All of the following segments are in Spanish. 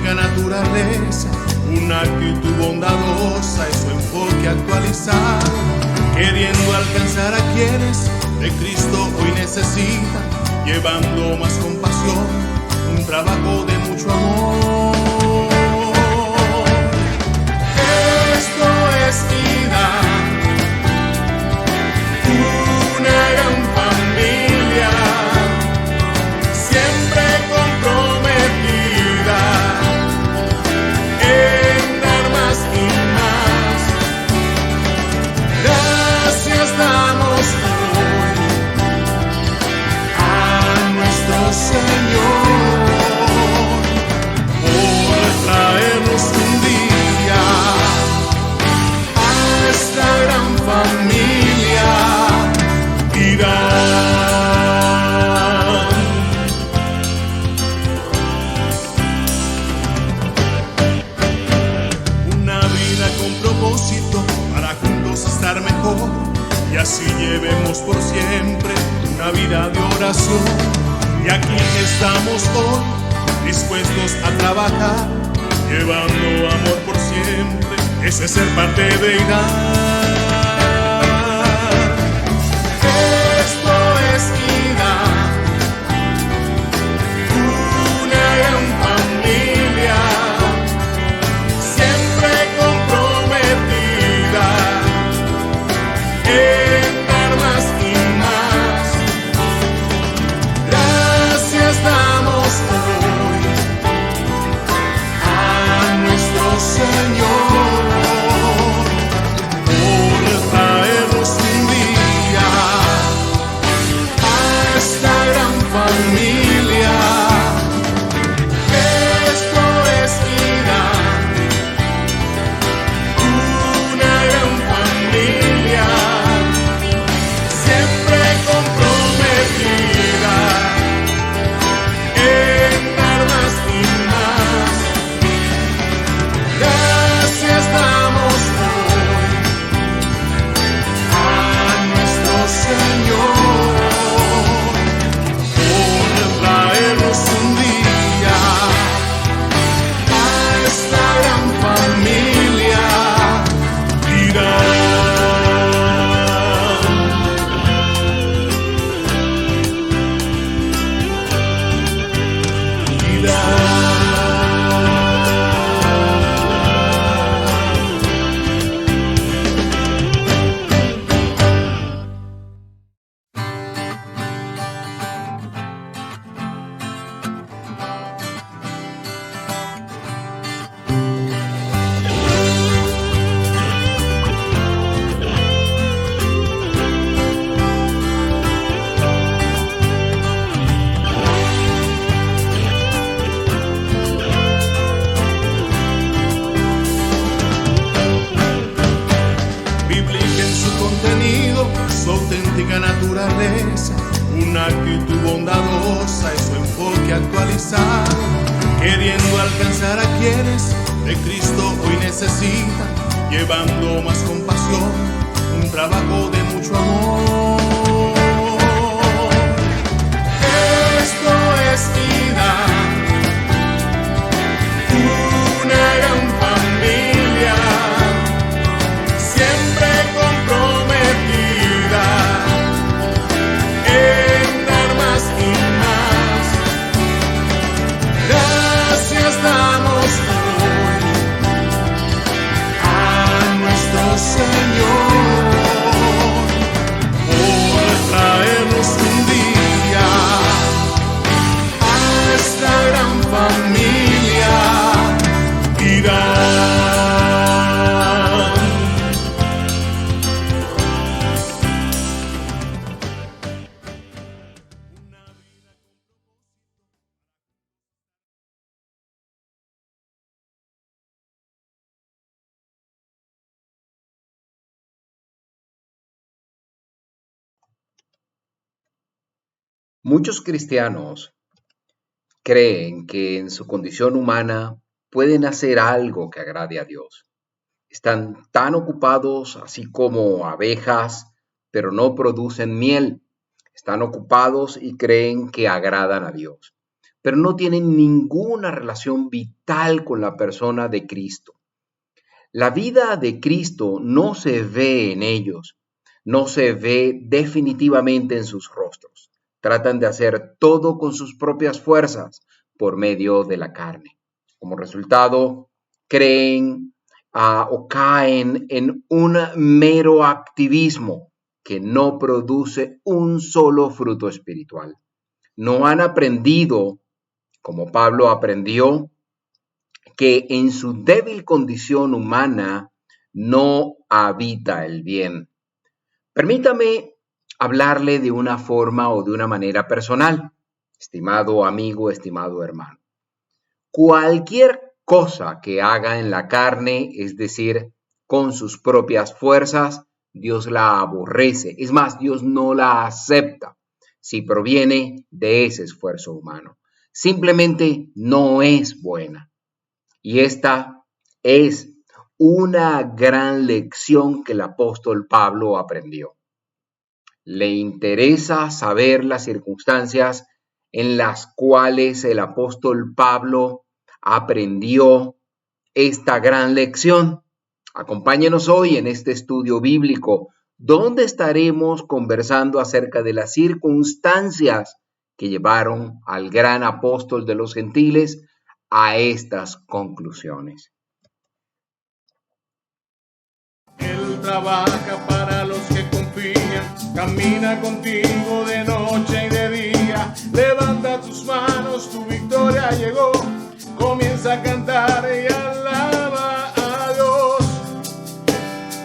auténtica naturaleza, una actitud bondadosa y su enfoque actualizado, queriendo alcanzar a quienes de Cristo hoy necesitan, llevando más compasión, un trabajo de mucho amor. Esto es vida, una gran familia, siempre comprometida en dar más y más. Gracias damos hoy a nuestro Señor por traernos un día a esta gran familia. Una vida con propósito para juntos estar mejor, y así llevemos por siempre una vida de oración. Y aquí estamos hoy dispuestos a trabajar, llevando amor por siempre. Ese es ser parte de Irán. Su auténtica naturaleza, una actitud bondadosa y su enfoque actualizado, queriendo alcanzar a quienes de Cristo hoy necesitan, llevando más compasión, un trabajo de mucho amor. Esto es vida, una gran familia, siempre comprometida en dar más y más. Gracias damos hoy a nuestro Señor por traernos un día a esta gran familia. Muchos cristianos creen que en su condición humana pueden hacer algo que agrade a Dios. Están tan ocupados, así como abejas, pero no producen miel. Están ocupados y creen que agradan a Dios. pero no tienen ninguna relación vital con la persona de Cristo. La vida de Cristo no se ve en ellos, no se ve definitivamente en sus rostros. Tratan de hacer todo con sus propias fuerzas por medio de la carne. Como resultado, creen o caen en un mero activismo que no produce un solo fruto espiritual. No han aprendido, como Pablo aprendió, que en su débil condición humana no habita el bien. Permítame hablarle de una forma o de una manera personal, estimado amigo, estimado hermano. Cualquier cosa que haga en la carne, es decir, con sus propias fuerzas, Dios la aborrece. Es más, Dios no la acepta si proviene de ese esfuerzo humano. Simplemente no es buena. Y esta es una gran lección que el apóstol Pablo aprendió. Le interesa saber las circunstancias en las cuales el apóstol Pablo aprendió esta gran lección. Acompáñenos hoy en este estudio bíblico, donde estaremos conversando acerca de las circunstancias que llevaron al gran apóstol de los gentiles a estas conclusiones. Él trabaja para los que confían, camina contigo de noche y de día. Levanta tus manos, tu victoria llegó. Comienza a cantar y alaba a Dios.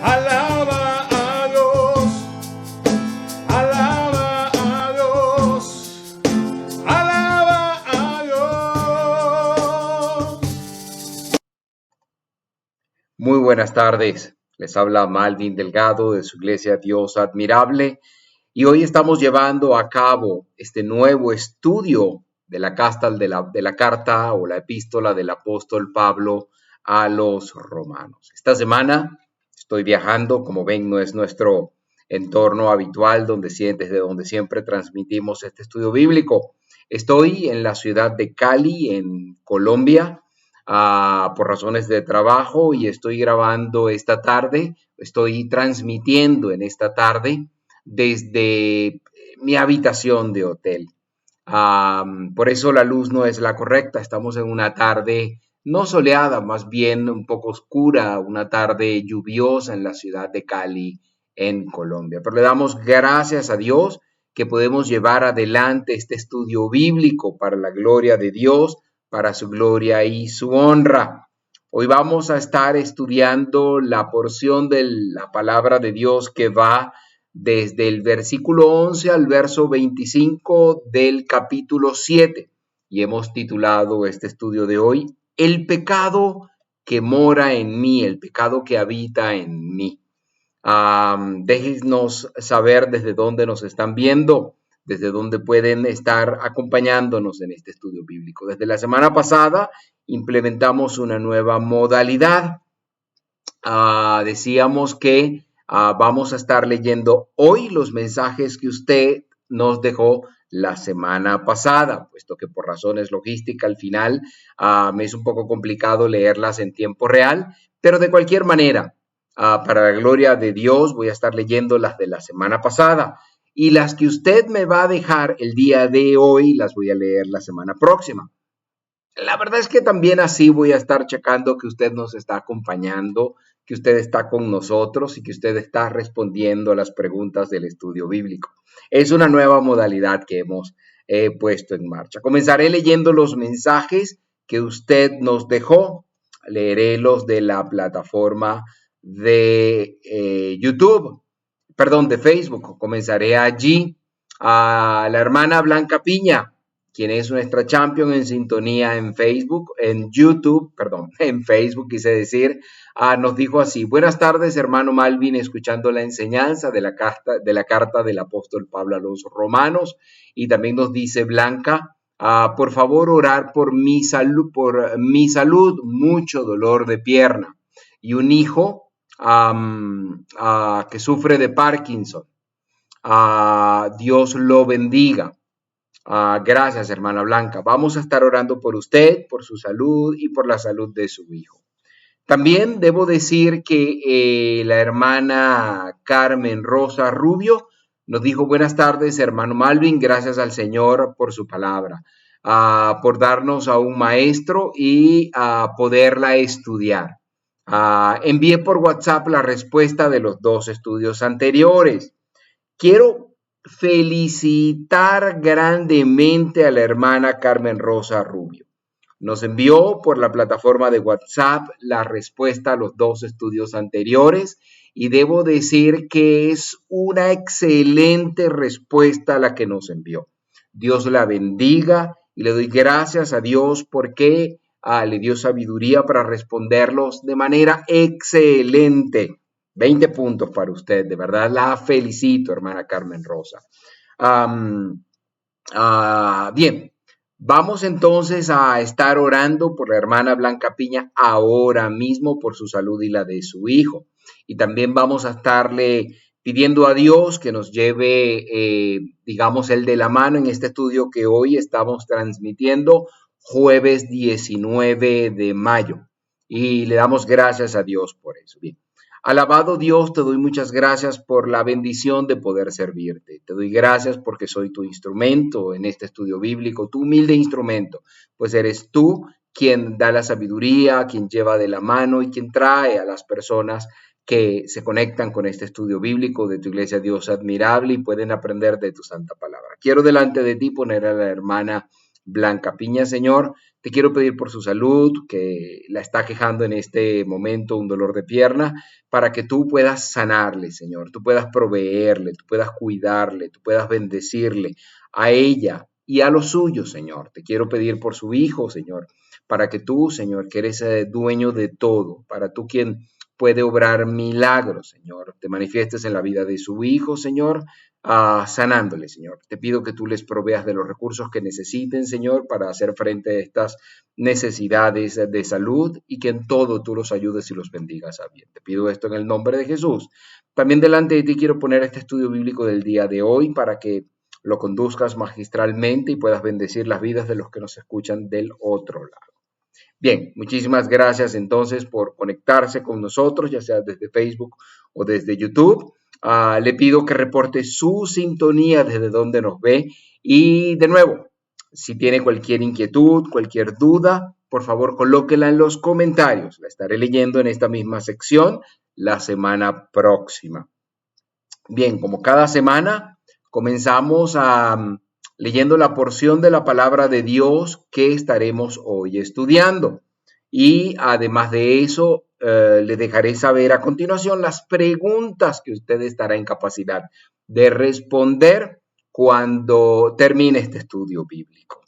Alaba a Dios. Alaba a Dios. Alaba a Dios. Muy buenas tardes. Les habla Malvin Delgado de su iglesia Dios Admirable y hoy estamos llevando a cabo este nuevo estudio de la carta o la epístola del apóstol Pablo a los romanos. Esta semana estoy viajando, como ven, no es nuestro entorno habitual desde donde siempre transmitimos este estudio bíblico. Estoy en la ciudad de Cali, en Colombia, por razones de trabajo y estoy grabando esta tarde, estoy transmitiendo en esta tarde desde mi habitación de hotel. Por eso la luz no es la correcta, estamos en una tarde no soleada, más bien un poco oscura, una tarde lluviosa en la ciudad de Cali, en Colombia. Pero le damos gracias a Dios que podemos llevar adelante este estudio bíblico para la gloria de Dios, para su gloria y su honra. Hoy vamos a estar estudiando la porción de la palabra de Dios que va desde el versículo 11 al verso 25 del capítulo 7. Y hemos titulado este estudio de hoy, El pecado que mora en mí, el pecado que habita en mí. Déjenos saber desde dónde nos están viendo, desde dónde pueden estar acompañándonos en este estudio bíblico. Desde la semana pasada implementamos una nueva modalidad. Decíamos que vamos a estar leyendo hoy los mensajes que usted nos dejó la semana pasada, puesto que por razones logísticas al final me es un poco complicado leerlas en tiempo real, pero de cualquier manera, para la gloria de Dios voy a estar leyendo las de la semana pasada y las que usted me va a dejar el día de hoy las voy a leer la semana próxima. La verdad es que también así voy a estar checando que usted nos está acompañando, que usted está con nosotros y que usted está respondiendo a las preguntas del estudio bíblico. Es una nueva modalidad que hemos puesto en marcha. Comenzaré leyendo los mensajes que usted nos dejó. Leeré los de la plataforma de YouTube, perdón, de Facebook. Comenzaré allí. A la hermana Blanca Piña, quien es nuestra champion en sintonía en Facebook, en Facebook quise decir, nos dijo así: buenas tardes, hermano Malvin, escuchando la enseñanza de la carta del apóstol Pablo a los romanos. Y también nos dice Blanca, por favor orar por mi salud, mucho dolor de pierna y un hijo que sufre de Parkinson. Dios lo bendiga. Gracias, hermana Blanca. Vamos a estar orando por usted, por su salud y por la salud de su hijo. También debo decir que la hermana Carmen Rosa Rubio nos dijo buenas tardes, hermano Malvin, gracias al Señor por su palabra, por darnos a un maestro y a poderla estudiar. Envié por WhatsApp la respuesta de los dos estudios anteriores. Quiero felicitar grandemente a la hermana Carmen Rosa Rubio. Nos envió por la plataforma de WhatsApp la respuesta a los dos estudios anteriores y debo decir que es una excelente respuesta la que nos envió. Dios la bendiga y le doy gracias a Dios porque le dio sabiduría para responderlos de manera excelente. 20 puntos para usted, de verdad la felicito, hermana Carmen Rosa. Bien, vamos entonces a estar orando por la hermana Blanca Piña ahora mismo por su salud y la de su hijo. Y también vamos a estarle pidiendo a Dios que nos lleve, digamos, el de la mano en este estudio que hoy estamos transmitiendo, jueves 19 de mayo. Y le damos gracias a Dios por eso. Bien. Alabado Dios, te doy muchas gracias por la bendición de poder servirte. Te doy gracias porque soy tu instrumento en este estudio bíblico, tu humilde instrumento, pues eres tú quien da la sabiduría, quien lleva de la mano y quien trae a las personas que se conectan con este estudio bíblico de tu iglesia Dios admirable y pueden aprender de tu santa palabra. Quiero delante de ti poner a la hermana Blanca Piña, Señor. Te quiero pedir por su salud, que la está quejando en este momento un dolor de pierna, para que tú puedas sanarle, Señor, tú puedas proveerle, tú puedas cuidarle, tú puedas bendecirle a ella y a los suyos, Señor. Te quiero pedir por su hijo, Señor, para que tú, Señor, que eres dueño de todo, para tú quien puede obrar milagros, Señor, te manifiestes en la vida de su hijo, Señor, sanándole, Señor. Te pido que tú les proveas de los recursos que necesiten, Señor, para hacer frente a estas necesidades de salud y que en todo tú los ayudes y los bendigas a bien. Te pido esto en el nombre de Jesús. También delante de ti quiero poner este estudio bíblico del día de hoy para que lo conduzcas magistralmente y puedas bendecir las vidas de los que nos escuchan del otro lado. Bien, muchísimas gracias entonces por conectarse con nosotros, ya sea desde Facebook o desde YouTube. Le pido que reporte su sintonía desde donde nos ve y de nuevo, si tiene cualquier inquietud, cualquier duda, por favor colóquela en los comentarios. La estaré leyendo en esta misma sección la semana próxima. Bien, como cada semana, comenzamos leyendo la porción de la palabra de Dios que estaremos hoy estudiando. Y además de eso, le dejaré saber a continuación las preguntas que usted estará en capacidad de responder cuando termine este estudio bíblico.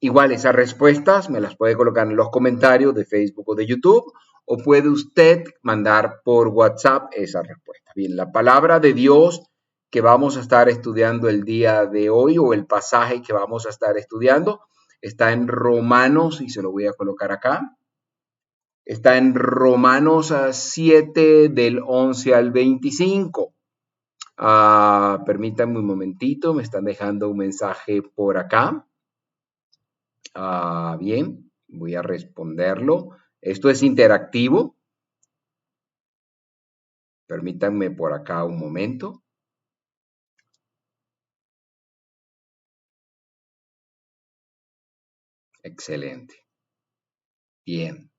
Igual esas respuestas me las puede colocar en los comentarios de Facebook o de YouTube o puede usted mandar por WhatsApp esa respuesta. Bien, la palabra de Dios que vamos a estar estudiando el día de hoy o el pasaje que vamos a estar estudiando está en Romanos y se lo voy a colocar acá. Está en Romanos 7 del 11 al 25. Permítanme un momentito, me están dejando un mensaje por acá. Bien, voy a responderlo. Esto es interactivo. Permítanme por acá un momento. Excelente. Bien.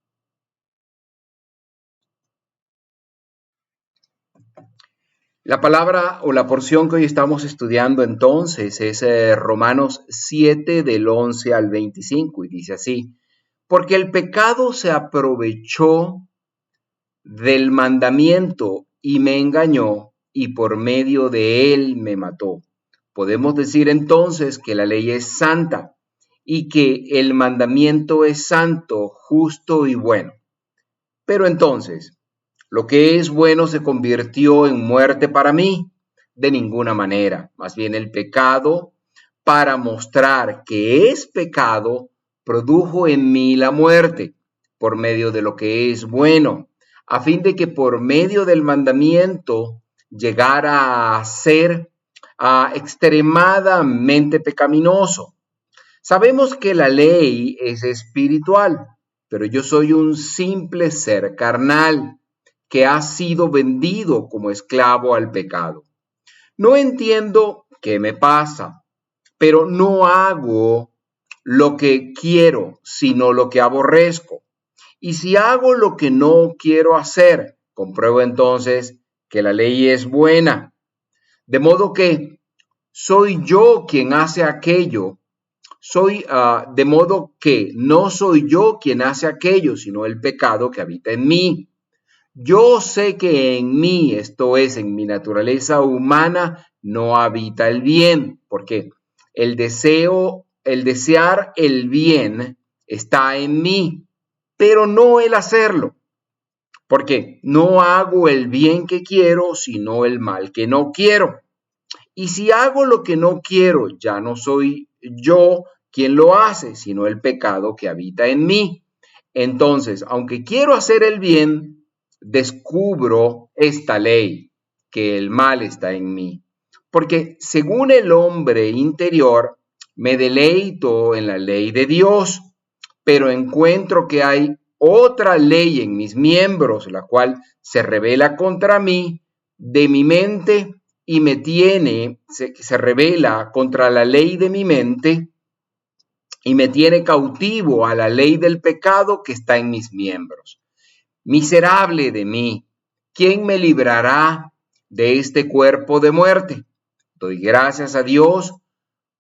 La palabra o la porción que hoy estamos estudiando entonces es Romanos 7 del 11 al 25 y dice así, porque el pecado se aprovechó del mandamiento y me engañó y por medio de él me mató. Podemos decir entonces que la ley es santa y que el mandamiento es santo, justo y bueno. Pero entonces, ¿lo que es bueno se convirtió en muerte para mí? De ninguna manera. Más bien el pecado, para mostrar que es pecado, produjo en mí la muerte por medio de lo que es bueno, a fin de que por medio del mandamiento llegara a ser extremadamente pecaminoso. Sabemos que la ley es espiritual, pero yo soy un simple ser carnal que ha sido vendido como esclavo al pecado. No entiendo qué me pasa, pero no hago lo que quiero, sino lo que aborrezco. Y si hago lo que no quiero hacer, compruebo entonces que la ley es buena. De modo que soy yo quien hace aquello. De modo que no soy yo quien hace aquello, sino el pecado que habita en mí. Yo sé que en mí, esto es, en mi naturaleza humana, no habita el bien, porque el desear el bien está en mí, pero no el hacerlo, porque no hago el bien que quiero, sino el mal que no quiero. Y si hago lo que no quiero, ya no soy yo quien lo hace, sino el pecado que habita en mí. Entonces, aunque quiero hacer el bien, descubro esta ley, que el mal está en mí. Porque según el hombre interior, me deleito en la ley de Dios, pero encuentro que hay otra ley en mis miembros, la cual se revela contra mí, de mi mente, y se revela contra la ley de mi mente y me tiene cautivo a la ley del pecado que está en mis miembros. Miserable de mí, ¿quién me librará de este cuerpo de muerte? Doy gracias a Dios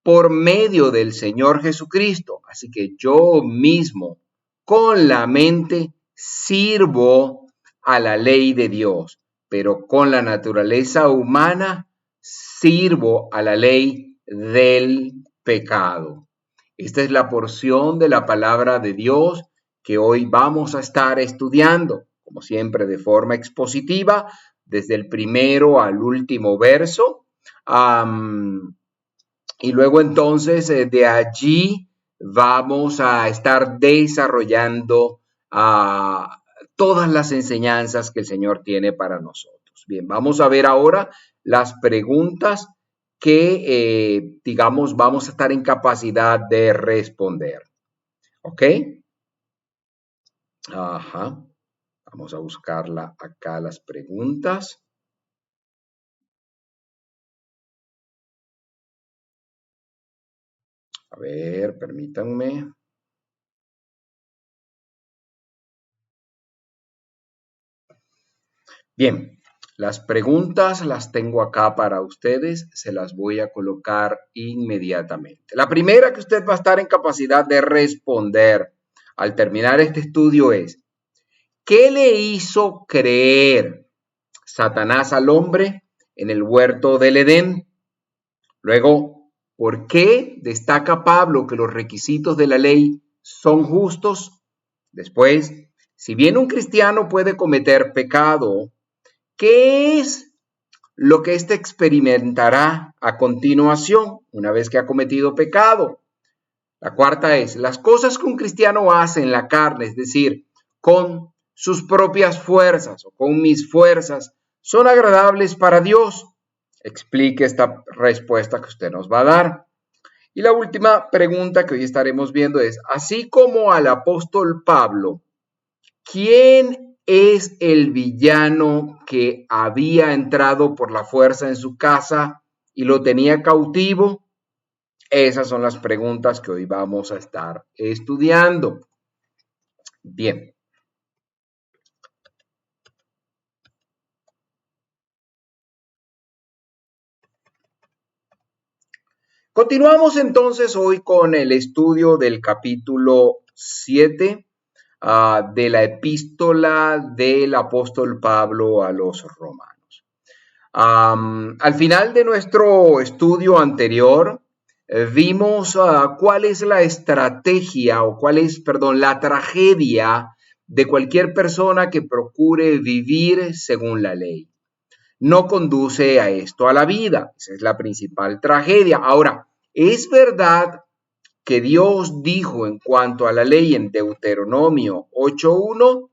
por medio del Señor Jesucristo. Así que yo mismo, con la mente, sirvo a la ley de Dios, pero con la naturaleza humana sirvo a la ley del pecado. Esta es la porción de la palabra de Dios que hoy vamos a estar estudiando, como siempre de forma expositiva, desde el primero al último verso. Y luego entonces de allí vamos a estar desarrollando todas las enseñanzas que el Señor tiene para nosotros. Bien, vamos a ver ahora las preguntas que, digamos, vamos a estar en capacidad de responder. ¿Ok? Ajá. Vamos a buscarla acá las preguntas. A ver, permítanme. Bien, las preguntas las tengo acá para ustedes, se las voy a colocar inmediatamente. La primera que usted va a estar en capacidad de responder al terminar este estudio es, ¿qué le hizo creer Satanás al hombre en el huerto del Edén? Luego, ¿por qué destaca Pablo que los requisitos de la ley son justos? Después, si bien un cristiano puede cometer pecado, ¿qué es lo que éste experimentará a continuación una vez que ha cometido pecado? La cuarta es, las cosas que un cristiano hace en la carne, es decir, con sus propias fuerzas o con mis fuerzas, ¿son agradables para Dios? Explique esta respuesta que usted nos va a dar. Y la última pregunta que hoy estaremos viendo es, así como al apóstol Pablo, ¿quién es el villano que había entrado por la fuerza en su casa y lo tenía cautivo? Esas son las preguntas que hoy vamos a estar estudiando. Bien. Continuamos entonces hoy con el estudio del capítulo 7 de la epístola del apóstol Pablo a los romanos. Al final de nuestro estudio anterior, vimos cuál es la estrategia o cuál es, la tragedia de cualquier persona que procure vivir según la ley. No conduce a esto a la vida. Esa es la principal tragedia. Ahora, es verdad que Dios dijo en cuanto a la ley en Deuteronomio 8:1,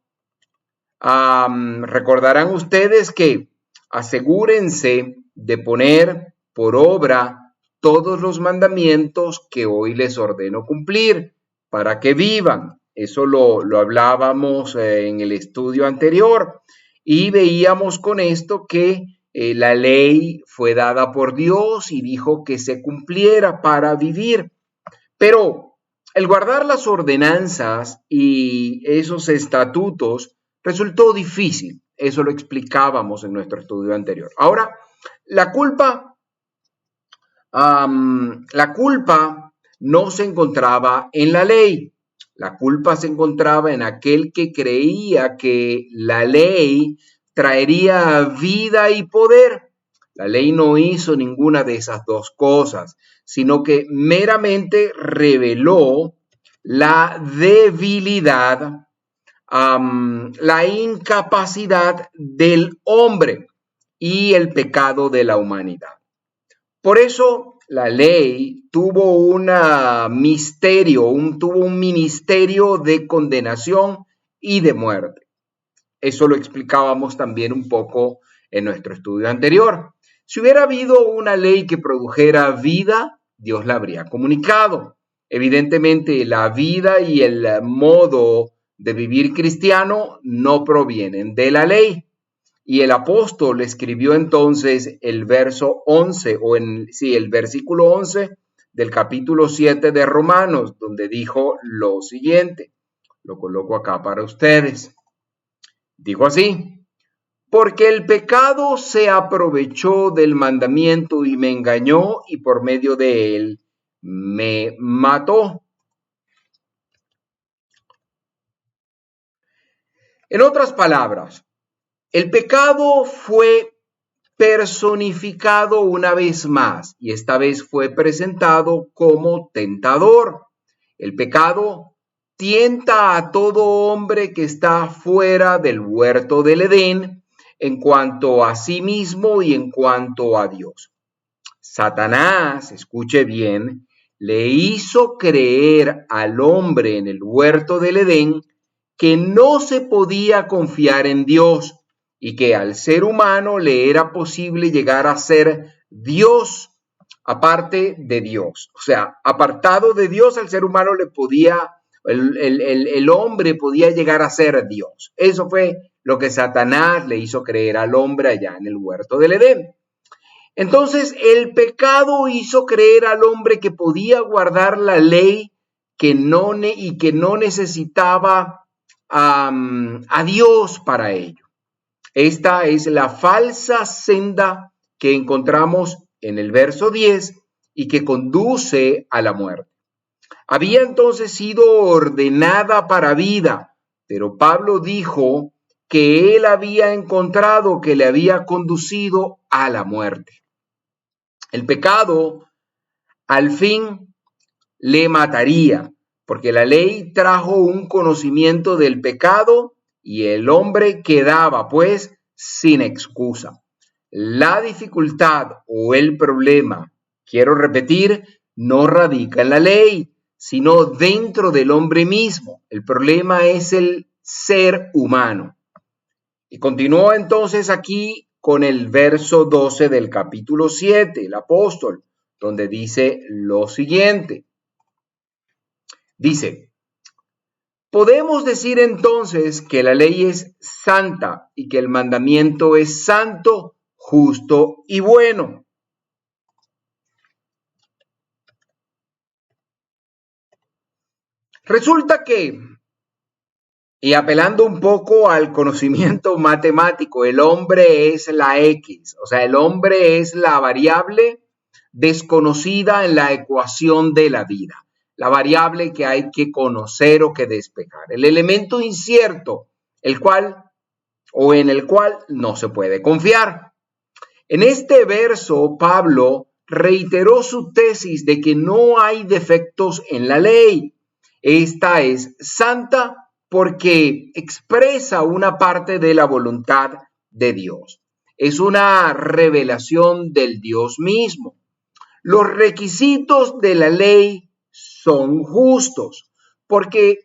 recordarán ustedes que asegúrense de poner por obra todos los mandamientos que hoy les ordeno cumplir para que vivan. Eso lo hablábamos en el estudio anterior y veíamos con esto que la ley fue dada por Dios y dijo que se cumpliera para vivir. Pero el guardar las ordenanzas y esos estatutos resultó difícil. Eso lo explicábamos en nuestro estudio anterior. Ahora, la culpa no se encontraba en la ley. La culpa se encontraba en aquel que creía que la ley traería vida y poder. La ley no hizo ninguna de esas dos cosas, sino que meramente reveló la debilidad, la incapacidad del hombre y el pecado de la humanidad. Por eso la ley tuvo un ministerio de condenación y de muerte. Eso lo explicábamos también un poco en nuestro estudio anterior. Si hubiera habido una ley que produjera vida, Dios la habría comunicado. Evidentemente, la vida y el modo de vivir cristiano no provienen de la ley. Y el apóstol escribió entonces el verso 11, el versículo 11 del capítulo 7 de Romanos, donde dijo lo siguiente. Lo coloco acá para ustedes. Dijo así: porque el pecado se aprovechó del mandamiento y me engañó, y por medio de él me mató. En otras palabras, el pecado fue personificado una vez más y esta vez fue presentado como tentador. El pecado tienta a todo hombre que está fuera del huerto del Edén en cuanto a sí mismo y en cuanto a Dios. Satanás, escuche bien, le hizo creer al hombre en el huerto del Edén que no se podía confiar en Dios y que al ser humano le era posible llegar a ser Dios aparte de Dios. O sea, apartado de Dios, al ser humano el hombre podía llegar a ser Dios. Eso fue lo que Satanás le hizo creer al hombre allá en el huerto del Edén. Entonces, el pecado hizo creer al hombre que podía guardar la ley y que no necesitaba a Dios para ello. Esta es la falsa senda que encontramos en el verso 10 y que conduce a la muerte. Había entonces sido ordenada para vida, pero Pablo dijo que él había encontrado que le había conducido a la muerte. El pecado al fin le mataría, porque la ley trajo un conocimiento del pecado y el hombre quedaba pues sin excusa. La dificultad o el problema, quiero repetir, no radica en la ley, sino dentro del hombre mismo. El problema es el ser humano. Y continúa entonces aquí con el verso 12 del capítulo 7, el apóstol, donde dice lo siguiente. Dice: podemos decir entonces que la ley es santa y que el mandamiento es santo, justo y bueno. Resulta que, y apelando un poco al conocimiento matemático, el hombre es la X, o sea, el hombre es la variable desconocida en la ecuación de la vida. La variable que hay que conocer o que despejar, el elemento incierto, en el cual no se puede confiar. En este verso, Pablo reiteró su tesis de que no hay defectos en la ley. Esta es santa porque expresa una parte de la voluntad de Dios. Es una revelación del Dios mismo. Los requisitos de la ley son justos, porque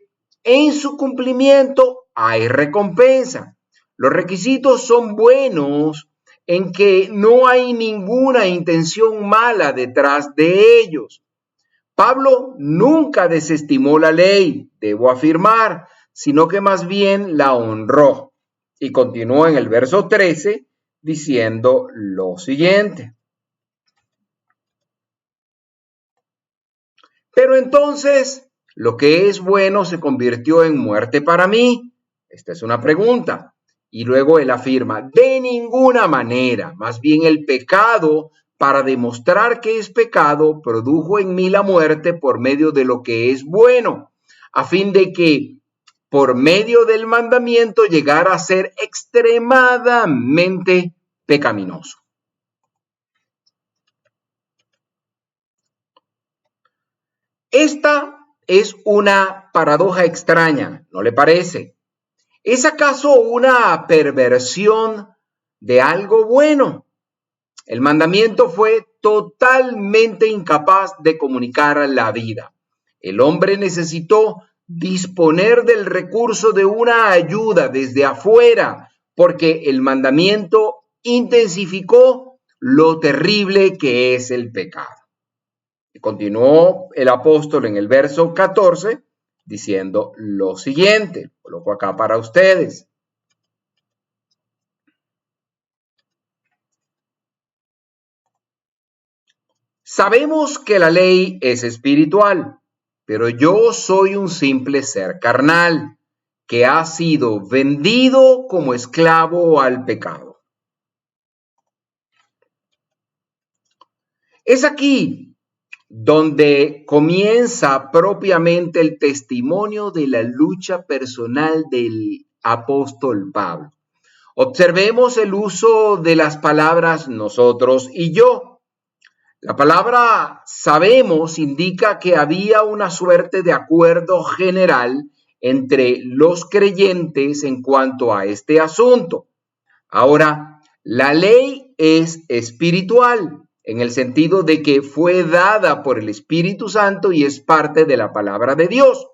en su cumplimiento hay recompensa. Los requisitos son buenos en que no hay ninguna intención mala detrás de ellos. Pablo nunca desestimó la ley, debo afirmar, sino que más bien la honró. Y continuó en el verso 13 diciendo lo siguiente. Pero entonces, ¿lo que es bueno se convirtió en muerte para mí? Esta es una pregunta. Y luego él afirma, de ninguna manera, más bien el pecado, para demostrar que es pecado, produjo en mí la muerte por medio de lo que es bueno, a fin de que por medio del mandamiento llegara a ser extremadamente pecaminoso. Esta es una paradoja extraña, ¿no le parece? ¿Es acaso una perversión de algo bueno? El mandamiento fue totalmente incapaz de comunicar la vida. El hombre necesitó disponer del recurso de una ayuda desde afuera, porque el mandamiento intensificó lo terrible que es el pecado. Y continuó el apóstol en el verso 14 diciendo lo siguiente, coloco acá para ustedes. Sabemos que la ley es espiritual, pero yo soy un simple ser carnal que ha sido vendido como esclavo al pecado. Es aquí donde comienza propiamente el testimonio de la lucha personal del apóstol Pablo. Observemos el uso de las palabras nosotros y yo. La palabra sabemos indica que había una suerte de acuerdo general entre los creyentes en cuanto a este asunto. Ahora, la ley es espiritual en el sentido de que fue dada por el Espíritu Santo y es parte de la palabra de Dios.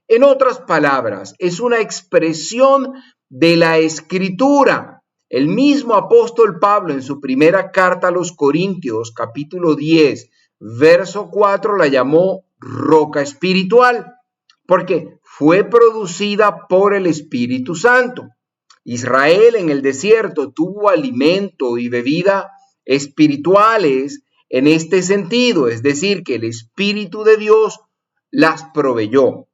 En otras palabras, es una expresión de la Escritura. El mismo apóstol Pablo en su primera carta a los Corintios, capítulo 10, verso 4, la llamó roca espiritual, porque fue producida por el Espíritu Santo. Israel en el desierto tuvo alimento y bebida espirituales en este sentido, es decir, que el Espíritu de Dios las proveyó.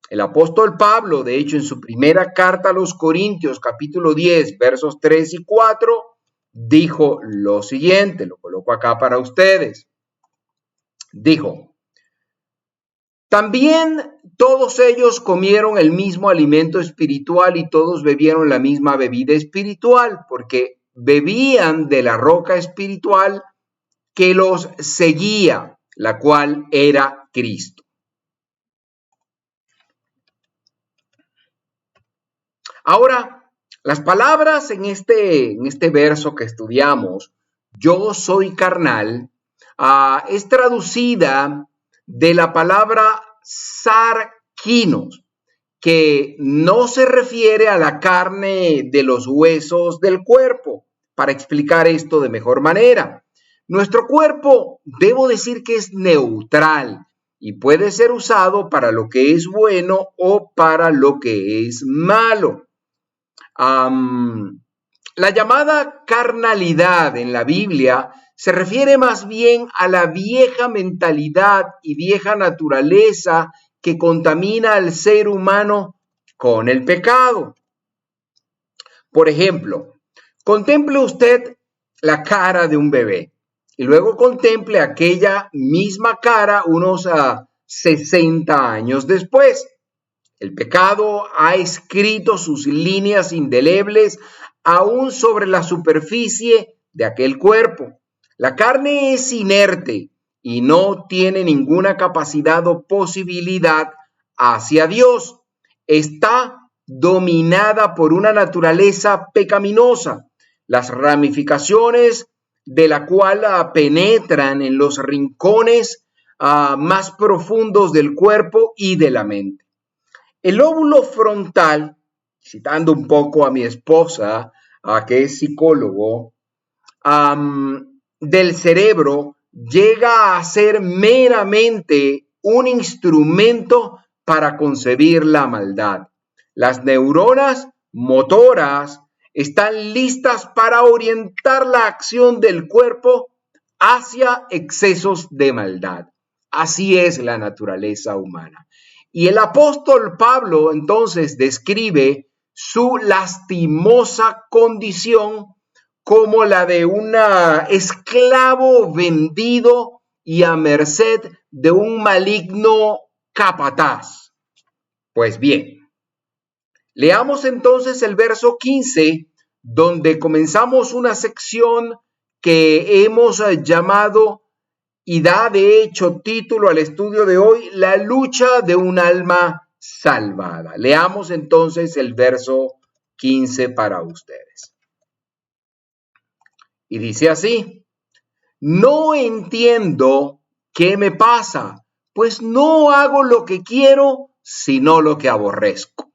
El apóstol Pablo, de hecho, en su primera carta a los Corintios, capítulo 10, versos 3 y 4, dijo lo siguiente, lo coloco acá para ustedes. Dijo, también todos ellos comieron el mismo alimento espiritual y todos bebieron la misma bebida espiritual, porque bebían de la roca espiritual que los seguía, la cual era Cristo. Ahora, las palabras en este verso que estudiamos, yo soy carnal, es traducida de la palabra sarquinos, que no se refiere a la carne de los huesos del cuerpo. Para explicar esto de mejor manera, nuestro cuerpo, debo decir que es neutral y puede ser usado para lo que es bueno o para lo que es malo. La llamada carnalidad en la Biblia se refiere más bien a la vieja mentalidad y vieja naturaleza que contamina al ser humano con el pecado. Por ejemplo, contemple usted la cara de un bebé y luego contemple aquella misma cara unos 60 años después. El pecado ha escrito sus líneas indelebles aún sobre la superficie de aquel cuerpo. La carne es inerte y no tiene ninguna capacidad o posibilidad hacia Dios. Está dominada por una naturaleza pecaminosa, las ramificaciones de la cual penetran en los rincones más profundos del cuerpo y de la mente. El lóbulo frontal, citando un poco a mi esposa, que es psicólogo, del cerebro llega a ser meramente un instrumento para concebir la maldad. Las neuronas motoras están listas para orientar la acción del cuerpo hacia excesos de maldad. Así es la naturaleza humana. Y el apóstol Pablo entonces describe su lastimosa condición como la de un esclavo vendido y a merced de un maligno capataz. Pues bien, leamos entonces el verso 15, donde comenzamos una sección que hemos llamado y da de hecho título al estudio de hoy, la lucha de un alma salvada. Leamos entonces el verso 15 para ustedes. Y dice así: no entiendo qué me pasa, pues no hago lo que quiero, sino lo que aborrezco.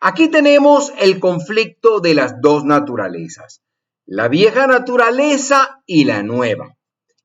Aquí tenemos el conflicto de las dos naturalezas, la vieja naturaleza y la nueva.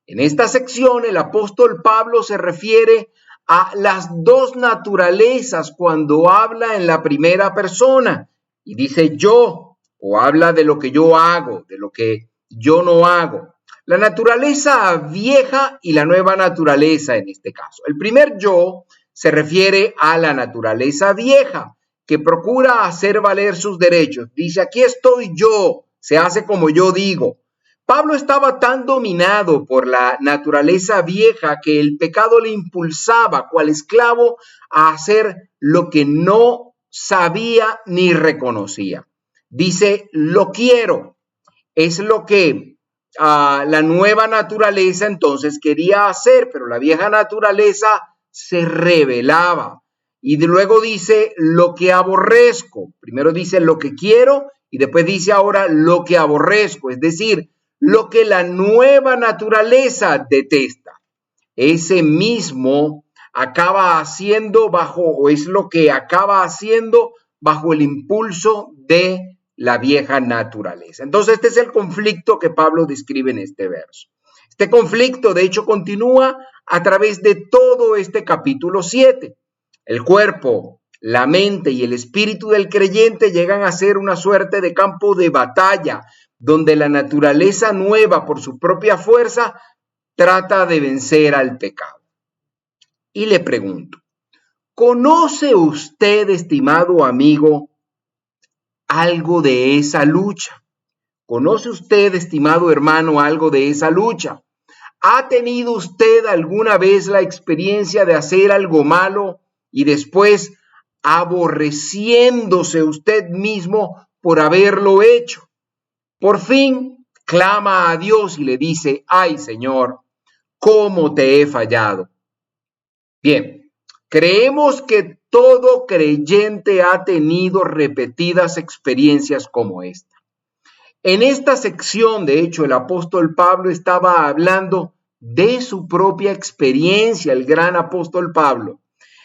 En esta sección el apóstol Pablo se refiere a las dos naturalezas cuando habla en la primera persona y dice yo, o habla de lo que yo hago, de lo que yo no hago. La naturaleza vieja y la nueva naturaleza en este caso. El primer yo se refiere a la naturaleza vieja, que procura hacer valer sus derechos. Dice, aquí estoy yo, se hace como yo digo. Pablo estaba tan dominado por la naturaleza vieja que el pecado le impulsaba, cual esclavo, a hacer lo que no sabía ni reconocía. Dice, lo quiero. Es lo que la nueva naturaleza entonces quería hacer, pero la vieja naturaleza se rebelaba. Y luego dice, lo que aborrezco. Primero dice lo que quiero y después dice ahora lo que aborrezco. Es decir, lo que la nueva naturaleza detesta. Ese mismo acaba haciendo o es lo que acaba haciendo bajo el impulso de la vieja naturaleza. Entonces, este es el conflicto que Pablo describe en este verso. Este conflicto, de hecho, continúa a través de todo este capítulo 7. El cuerpo, la mente y el espíritu del creyente llegan a ser una suerte de campo de batalla, donde la naturaleza nueva, por su propia fuerza, trata de vencer al pecado. Y le pregunto, ¿conoce usted, estimado amigo, algo de esa lucha? ¿Conoce usted, estimado hermano, algo de esa lucha? ¿Ha tenido usted alguna vez la experiencia de hacer algo malo y después aborreciéndose usted mismo por haberlo hecho? Por fin clama a Dios y le dice, ay Señor, ¿cómo te he fallado? Bien, creemos que todo creyente ha tenido repetidas experiencias como esta. En esta sección, de hecho, el apóstol Pablo estaba hablando de su propia experiencia, el gran apóstol Pablo.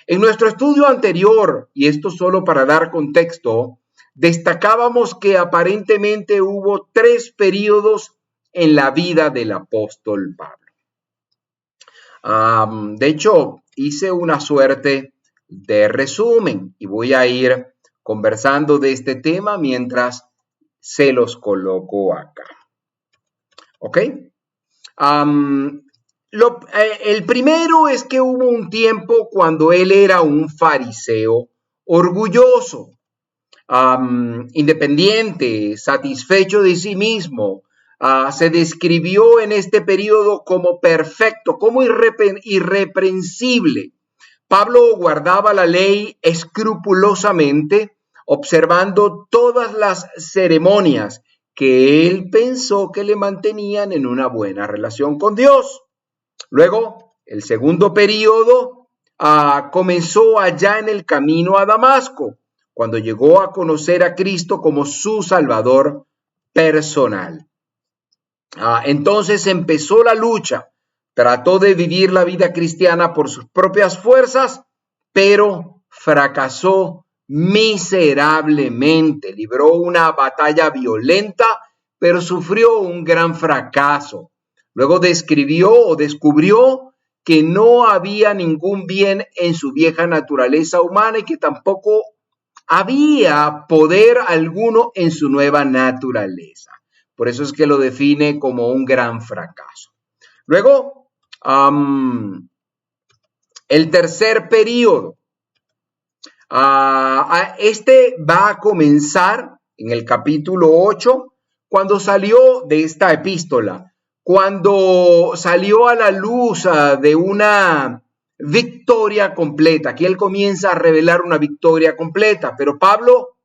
En nuestro estudio anterior, y esto solo para dar contexto, destacábamos que aparentemente hubo 3 periodos en la vida del apóstol Pablo. De hecho, hice una suerte de resumen y voy a ir conversando de este tema mientras se los coloco acá. ¿Ok? El primero es que hubo un tiempo cuando él era un fariseo orgulloso, independiente, satisfecho de sí mismo. Se describió en este periodo como perfecto, como irreprensible. Pablo guardaba la ley escrupulosamente, observando todas las ceremonias que él pensó que le mantenían en una buena relación con Dios. Luego, el segundo periodo comenzó allá en el camino a Damasco, cuando llegó a conocer a Cristo como su Salvador personal. Entonces empezó la lucha, trató de vivir la vida cristiana por sus propias fuerzas, pero fracasó miserablemente, libró una batalla violenta, pero sufrió un gran fracaso. Luego descubrió que no había ningún bien en su vieja naturaleza humana y que tampoco había poder alguno en su nueva naturaleza. Por eso es que lo define como un gran fracaso. Luego, el tercer periodo. Este va a comenzar en el capítulo 8, cuando salió de esta epístola, cuando salió a la luz de una victoria completa. Aquí él comienza a revelar una victoria completa, pero Pablo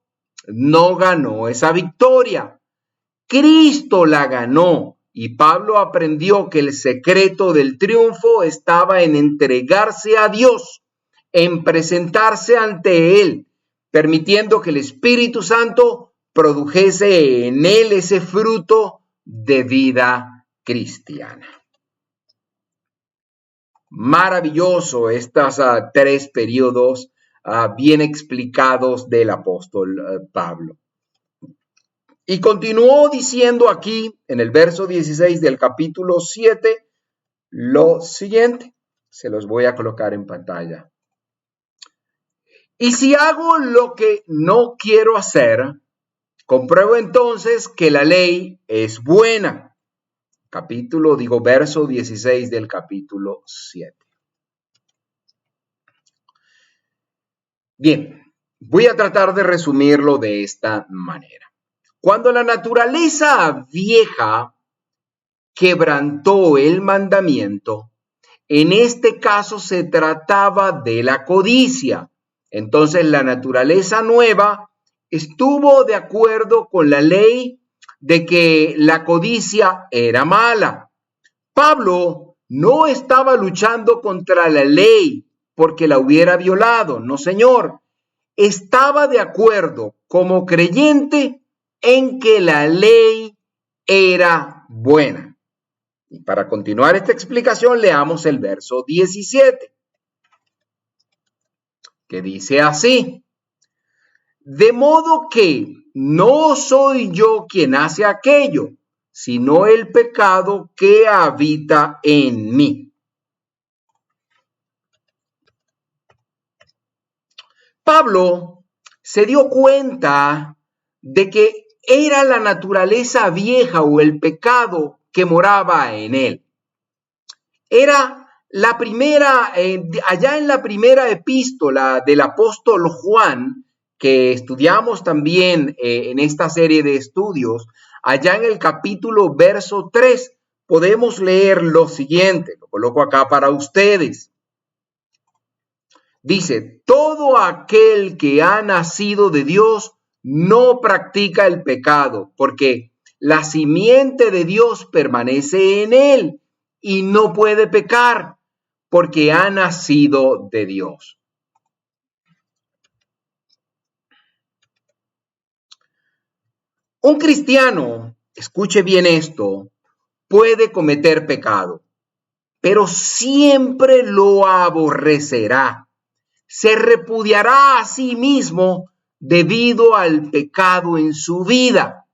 no ganó esa victoria. Cristo la ganó y Pablo aprendió que el secreto del triunfo estaba en entregarse a Dios, en presentarse ante Él, permitiendo que el Espíritu Santo produjese en él ese fruto de vida cristiana. Maravilloso estos tres periodos bien explicados del apóstol Pablo. Y continuó diciendo aquí en el verso 16 del capítulo 7 lo siguiente. Se los voy a colocar en pantalla. Y si hago lo que no quiero hacer, compruebo entonces que la ley es buena. Verso 16 del capítulo 7. Bien, voy a tratar de resumirlo de esta manera. Cuando la naturaleza vieja quebrantó el mandamiento, en este caso se trataba de la codicia. Entonces la naturaleza nueva estuvo de acuerdo con la ley de que la codicia era mala. Pablo no estaba luchando contra la ley porque la hubiera violado, no señor. Estaba de acuerdo como creyente en que la ley era buena. Y para continuar esta explicación, leamos el verso 17, que dice así: de modo que no soy yo quien hace aquello, sino el pecado que habita en mí. Pablo se dio cuenta de que era la naturaleza vieja o el pecado que moraba en él. Era la primera, allá en la primera epístola del apóstol Juan, que estudiamos también en esta serie de estudios, allá en el capítulo verso 3, podemos leer lo siguiente, lo coloco acá para ustedes. Dice, todo aquel que ha nacido de Dios no practica el pecado, porque la simiente de Dios permanece en él y no puede pecar, porque ha nacido de Dios. Un cristiano, escuche bien esto, puede cometer pecado, pero siempre lo aborrecerá. Se repudiará a sí mismo debido al pecado en su vida.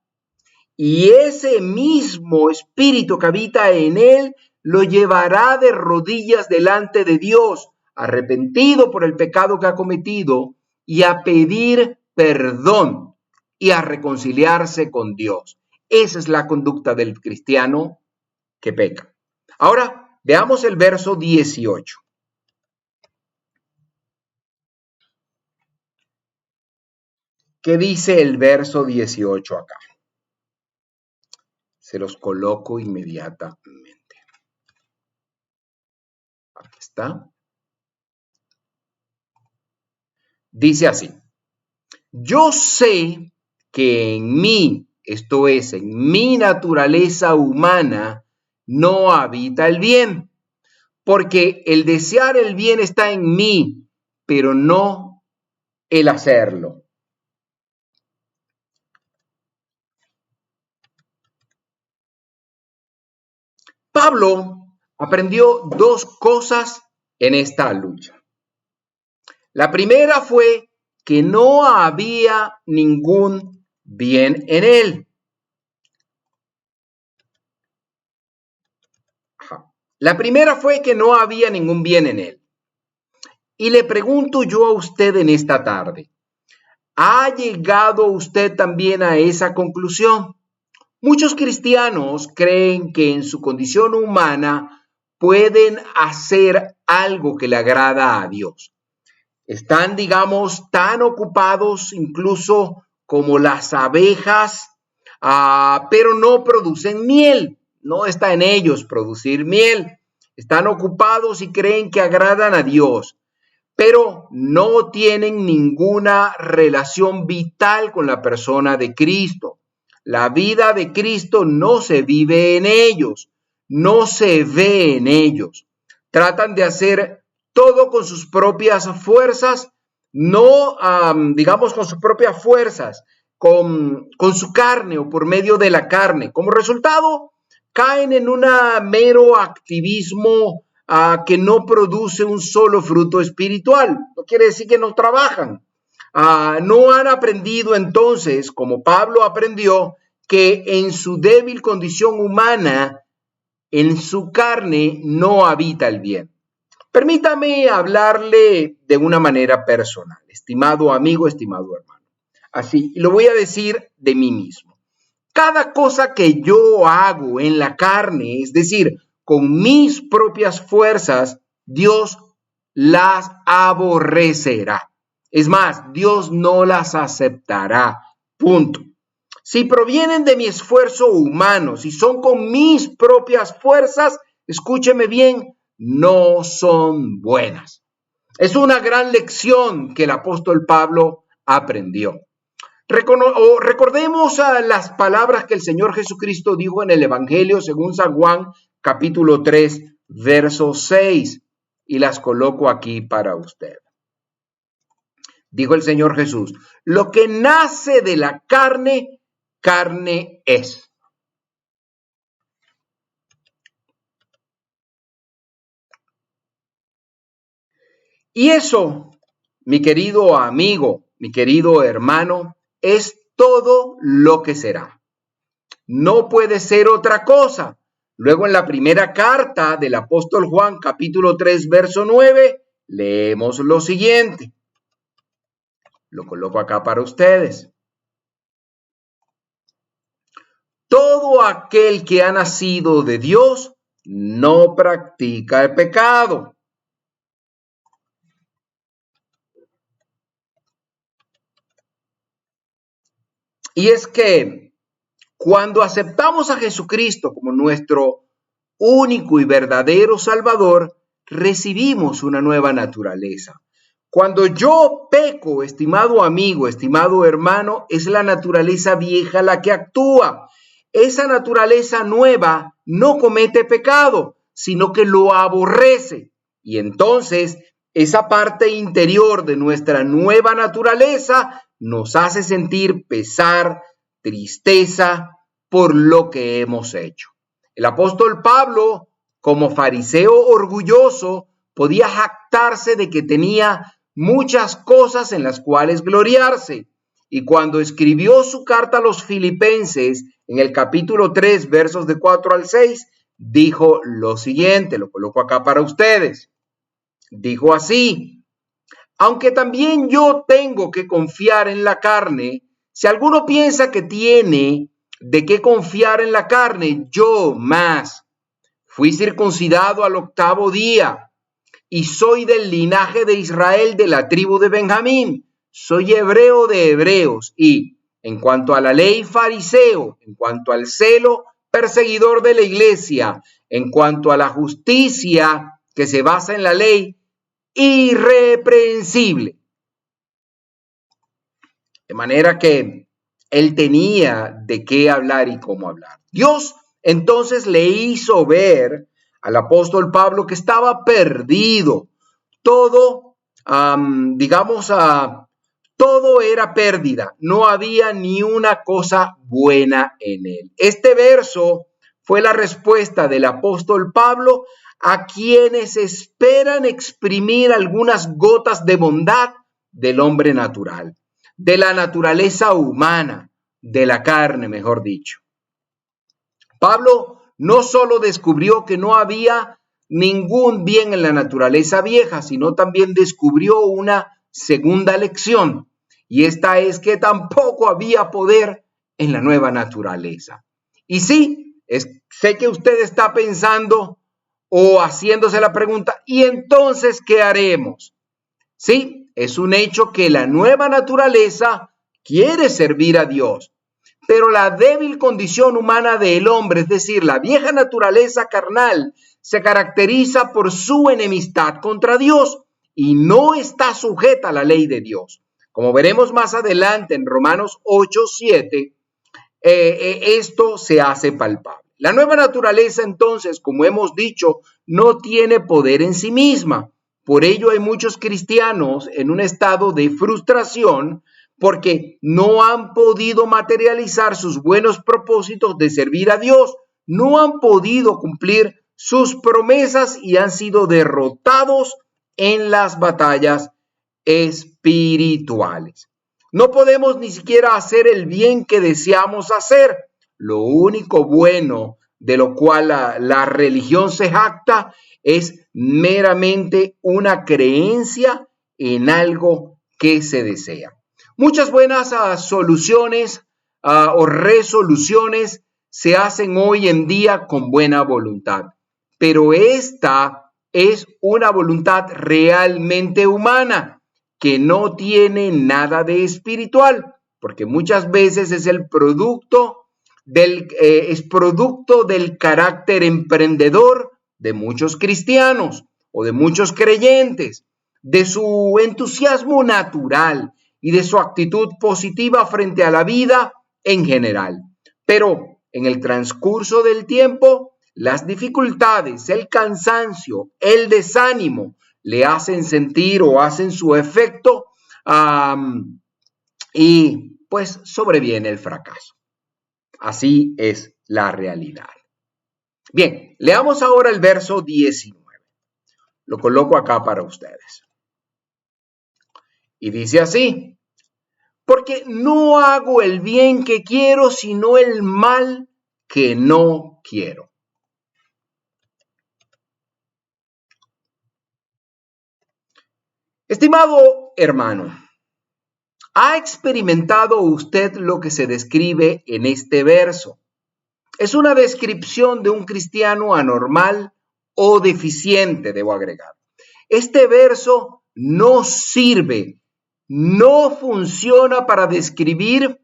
Y ese mismo espíritu que habita en él lo llevará de rodillas delante de Dios, arrepentido por el pecado que ha cometido, y a pedir perdón y a reconciliarse con Dios. Esa es la conducta del cristiano que peca. Ahora, veamos el verso 18. ¿Qué dice el verso 18 acá? Se los coloco inmediatamente. Aquí está. Dice así: yo sé que en mí, esto es, en mi naturaleza humana, no habita el bien, porque el desear el bien está en mí, pero no el hacerlo. Pablo aprendió dos cosas en esta lucha. La primera fue que no había ningún bien en él. La primera fue que no había ningún bien en él. Y le pregunto yo a usted en esta tarde, ¿ha llegado usted también a esa conclusión? Muchos cristianos creen que en su condición humana pueden hacer algo que le agrada a Dios. Están, digamos, tan ocupados incluso como las abejas, pero no producen miel. No está en ellos producir miel. Están ocupados y creen que agradan a Dios, pero no tienen ninguna relación vital con la persona de Cristo. La vida de Cristo no se vive en ellos, no se ve en ellos. Tratan de hacer todo con sus propias fuerzas, no, digamos, con sus propias fuerzas, con su carne o por medio de la carne. Como resultado, caen en un mero activismo que no produce un solo fruto espiritual. No quiere decir que no trabajan. No han aprendido entonces, como Pablo aprendió, que en su débil condición humana, en su carne, no habita el bien. Permítame hablarle de una manera personal, estimado amigo, estimado hermano. Así, y lo voy a decir de mí mismo. Cada cosa que yo hago en la carne, es decir, con mis propias fuerzas, Dios las aborrecerá. Es más, Dios no las aceptará. Punto. Si provienen de mi esfuerzo humano, si son con mis propias fuerzas, escúcheme bien, no son buenas. Es una gran lección que el apóstol Pablo aprendió. Recordemos las palabras que el Señor Jesucristo dijo en el Evangelio según San Juan, capítulo 3, verso 6, y las coloco aquí para usted. Dijo el Señor Jesús, lo que nace de la carne, carne es. Y eso, mi querido amigo, mi querido hermano, es todo lo que será. No puede ser otra cosa. Luego en la primera carta del apóstol Juan, capítulo 3, verso 9, leemos lo siguiente. Lo coloco acá para ustedes. Todo aquel que ha nacido de Dios no practica el pecado. Y es que cuando aceptamos a Jesucristo como nuestro único y verdadero Salvador, recibimos una nueva naturaleza. Cuando yo peco, estimado amigo, estimado hermano, es la naturaleza vieja la que actúa. Esa naturaleza nueva no comete pecado, sino que lo aborrece. Y entonces esa parte interior de nuestra nueva naturaleza nos hace sentir pesar, tristeza por lo que hemos hecho. El apóstol Pablo, como fariseo orgulloso, podía jactarse de que tenía muchas cosas en las cuales gloriarse. Y cuando escribió su carta a los filipenses, en el capítulo 3, versos de 4 al 6, dijo lo siguiente, lo coloco acá para ustedes. Dijo así, aunque también yo tengo que confiar en la carne, si alguno piensa que tiene de qué confiar en la carne, yo más. Fui circuncidado al 8º día y soy del linaje de Israel, de la tribu de Benjamín. Soy hebreo de hebreos y, en cuanto a la ley, fariseo, en cuanto al celo, perseguidor de la iglesia, en cuanto a la justicia que se basa en la ley, irreprensible. De manera que él tenía de qué hablar y cómo hablar. Dios entonces le hizo ver al apóstol Pablo que estaba perdido. Todo, todo era pérdida. No había ni una cosa buena en él. Este verso fue la respuesta del apóstol Pablo a quienes esperan exprimir algunas gotas de bondad del hombre natural, de la naturaleza humana, de la carne, mejor dicho. Pablo no solo descubrió que no había ningún bien en la naturaleza vieja, sino también descubrió una segunda lección, y esta es que tampoco había poder en la nueva naturaleza. Y sí, sé que usted está pensando o haciéndose la pregunta, ¿y entonces qué haremos? Sí, es un hecho que la nueva naturaleza quiere servir a Dios, pero la débil condición humana del hombre, es decir, la vieja naturaleza carnal, se caracteriza por su enemistad contra Dios y no está sujeta a la ley de Dios. Como veremos más adelante en Romanos 8:7, esto se hace palpable. La nueva naturaleza, entonces, como hemos dicho, no tiene poder en sí misma. Por ello hay muchos cristianos en un estado de frustración porque no han podido materializar sus buenos propósitos de servir a Dios, no han podido cumplir sus promesas y han sido derrotados en las batallas espirituales. No podemos ni siquiera hacer el bien que deseamos hacer. Lo único bueno de lo cual la religión se jacta es meramente una creencia en algo que se desea. Muchas buenas soluciones o resoluciones se hacen hoy en día con buena voluntad, pero esta es una voluntad realmente humana que no tiene nada de espiritual, porque muchas veces es el producto del carácter emprendedor de muchos cristianos o de muchos creyentes, de su entusiasmo natural y de su actitud positiva frente a la vida en general. Pero en el transcurso del tiempo, las dificultades, el cansancio, el desánimo le hacen sentir o hacen su efecto y pues sobreviene el fracaso. Así es la realidad. Bien, leamos ahora el verso 19. Lo coloco acá para ustedes. Y dice así: porque no hago el bien que quiero, sino el mal que no quiero. Estimado hermano, ¿ha experimentado usted lo que se describe en este verso? Es una descripción de un cristiano anormal o deficiente, debo agregar. Este verso no sirve, no funciona para describir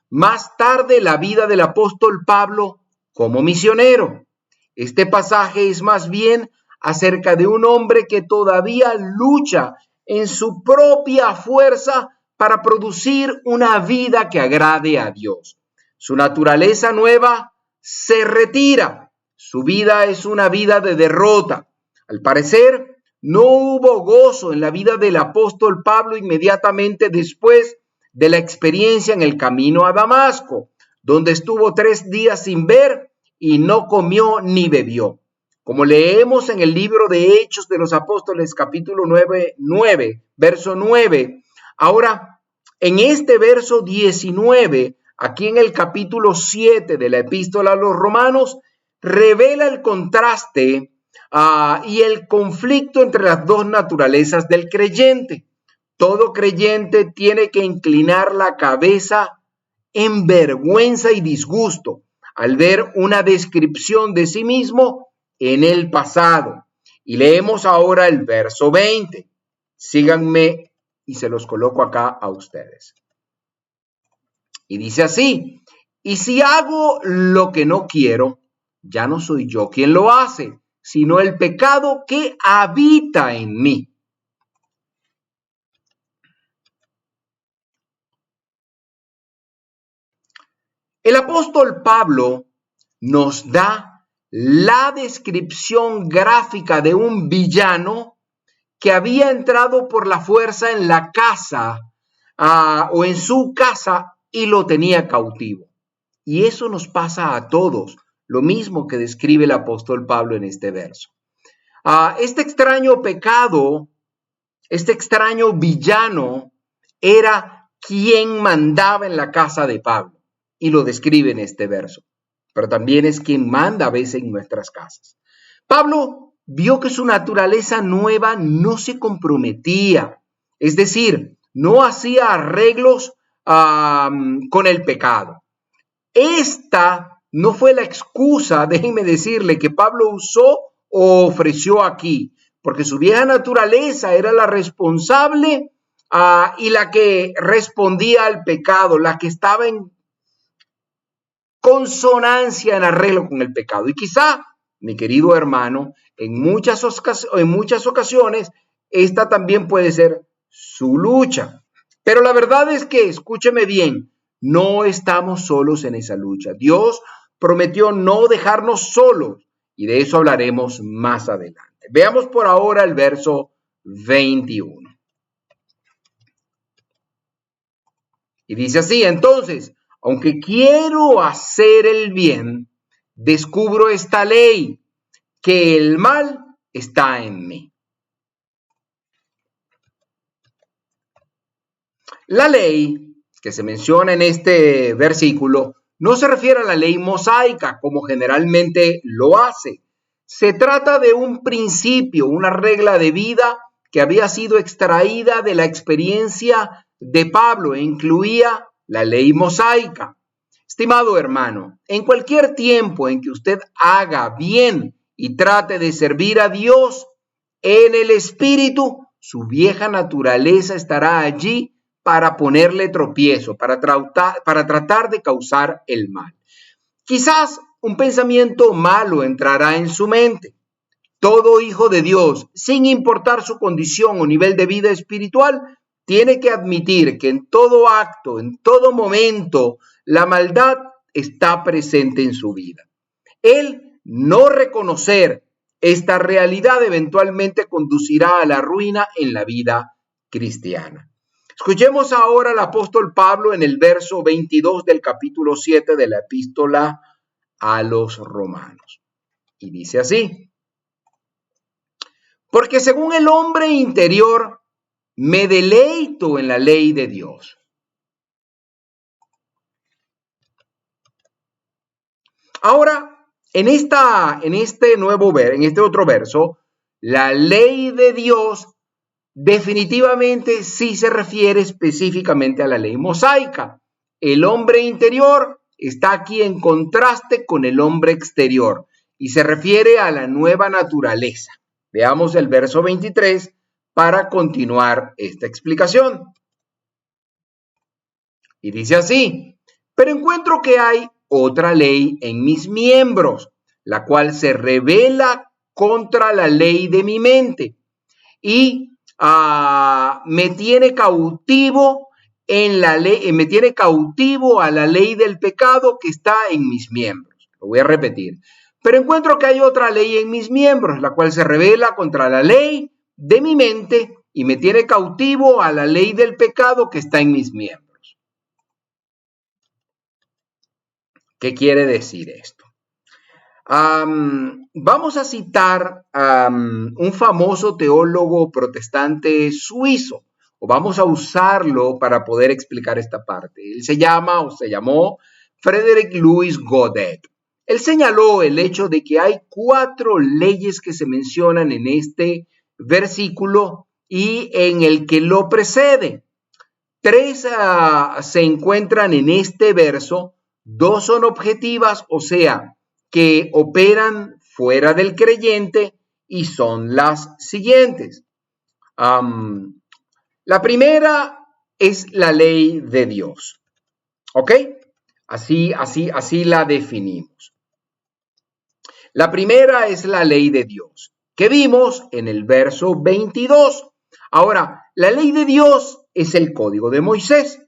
más tarde la vida del apóstol Pablo como misionero. Este pasaje es más bien acerca de un hombre que todavía lucha en su propia fuerza para producir una vida que agrade a Dios. Su naturaleza nueva se retira. Su vida es una vida de derrota. Al parecer, no hubo gozo en la vida del apóstol Pablo inmediatamente después de la experiencia en el camino a Damasco, donde estuvo 3 días sin ver y no comió ni bebió. Como leemos en el libro de Hechos de los Apóstoles, capítulo 9, verso 9. Ahora, en este verso 19, aquí en el capítulo 7 de la epístola a los Romanos, revela el contraste y el conflicto entre las dos naturalezas del creyente. Todo creyente tiene que inclinar la cabeza en vergüenza y disgusto al ver una descripción de sí mismo en el pasado. Y leemos ahora el verso 20. Síganme y se los coloco acá a ustedes. Y dice así: y si hago lo que no quiero, ya no soy yo quien lo hace, sino el pecado que habita en mí. El apóstol Pablo nos da la descripción gráfica de un villano que había entrado por la fuerza en la casa o en su casa y lo tenía cautivo. Y eso nos pasa a todos, lo mismo que describe el apóstol Pablo en este verso. Este extraño pecado, este extraño villano era quien mandaba en la casa de Pablo, y lo describe en este verso, pero también es quien manda a veces en nuestras casas. Pablo vio que su naturaleza nueva no se comprometía, es decir, no hacía arreglos con el pecado. Esta no fue la excusa, déjenme decirle, que Pablo usó o ofreció aquí, porque su vieja naturaleza era la responsable y la que respondía al pecado, la que estaba en consonancia, en arreglo con el pecado. Y quizá, mi querido hermano, en muchas ocasiones, esta también puede ser su lucha. Pero la verdad es que, escúcheme bien, no estamos solos en esa lucha. Dios prometió no dejarnos solos, y de eso hablaremos más adelante. Veamos por ahora el verso 21. Y dice así: entonces, aunque quiero hacer el bien, descubro esta ley, que el mal está en mí. La ley que se menciona en este versículo no se refiere a la ley mosaica, como generalmente lo hace. Se trata de un principio, una regla de vida que había sido extraída de la experiencia de Pablo e incluía la ley mosaica. Estimado hermano, en cualquier tiempo en que usted haga bien y trate de servir a Dios en el Espíritu, su vieja naturaleza estará allí para ponerle tropiezo, para tratar de causar el mal. Quizás un pensamiento malo entrará en su mente. Todo hijo de Dios, sin importar su condición o nivel de vida espiritual, tiene que admitir que en todo acto, en todo momento, la maldad está presente en su vida. El no reconocer esta realidad eventualmente conducirá a la ruina en la vida cristiana. Escuchemos ahora al apóstol Pablo en el verso 22 del capítulo 7 de la epístola a los romanos. Y dice así: porque según el hombre interior, me deleito en la ley de Dios. Ahora, en este otro verso, la ley de Dios definitivamente sí se refiere específicamente a la ley mosaica. El hombre interior está aquí en contraste con el hombre exterior y se refiere a la nueva naturaleza. Veamos el verso 23 para continuar esta explicación. Y dice así: pero encuentro que hay otra ley en mis miembros, la cual se rebela contra la ley de mi mente y me tiene cautivo me tiene cautivo a la ley del pecado que está en mis miembros. Lo voy a repetir. Pero encuentro que hay otra ley en mis miembros, la cual se rebela contra la ley de mi mente y me tiene cautivo a la ley del pecado que está en mis miembros. ¿Qué quiere decir esto? Vamos a citar un famoso teólogo protestante suizo, o vamos a usarlo para poder explicar esta parte. Él se llamó Frédéric Louis Godet. Él señaló el hecho de que hay 4 leyes que se mencionan en este versículo y en el que lo precede. 3 se encuentran en este verso, 2 son objetivas, o sea, que operan fuera del creyente, y son las siguientes. La primera es la ley de Dios. ¿Ok? Así la definimos. La primera es la ley de Dios, que vimos en el verso 22. Ahora, la ley de Dios es el código de Moisés.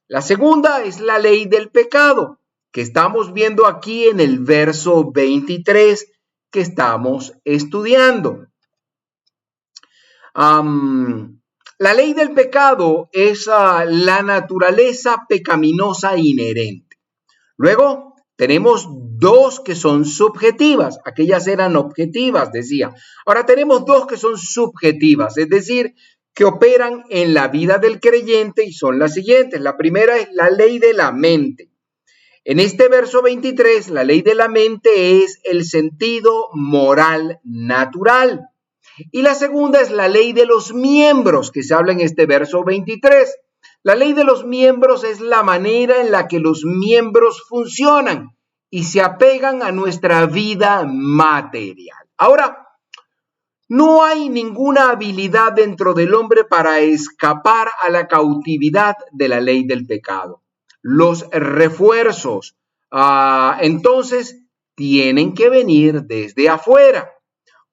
La segunda es la ley del pecado, que estamos viendo aquí en el verso 23 que estamos estudiando. La ley del pecado es la naturaleza pecaminosa inherente. Luego tenemos 2 que son subjetivas, aquellas eran objetivas, decía. Ahora tenemos 2 que son subjetivas, es decir, que operan en la vida del creyente y son las siguientes. La primera es la ley de la mente. En este verso 23, la ley de la mente es el sentido moral natural. Y la segunda es la ley de los miembros, que se habla en este verso 23. La ley de los miembros es la manera en la que los miembros funcionan y se apegan a nuestra vida material. Ahora, no hay ninguna habilidad dentro del hombre para escapar a la cautividad de la ley del pecado. Los refuerzos, entonces, tienen que venir desde afuera.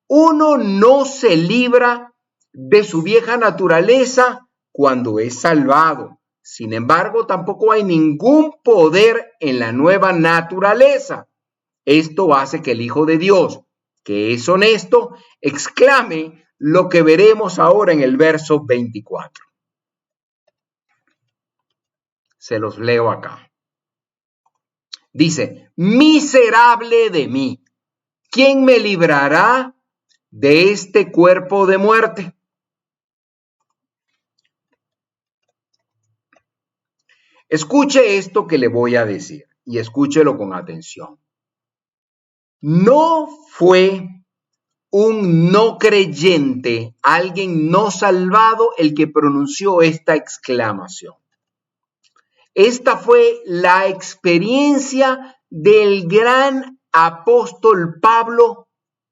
Uno no se libra de su vieja naturaleza cuando es salvado. Sin embargo, tampoco hay ningún poder en la nueva naturaleza. Esto hace que el Hijo de Dios, que es honesto, exclame lo que veremos ahora en el verso 24. Se los leo acá. Dice, miserable de mí, ¿quién me librará de este cuerpo de muerte? Escuche esto que le voy a decir y escúchelo con atención. No fue un no creyente, alguien no salvado, el que pronunció esta exclamación. Esta fue la experiencia del gran apóstol Pablo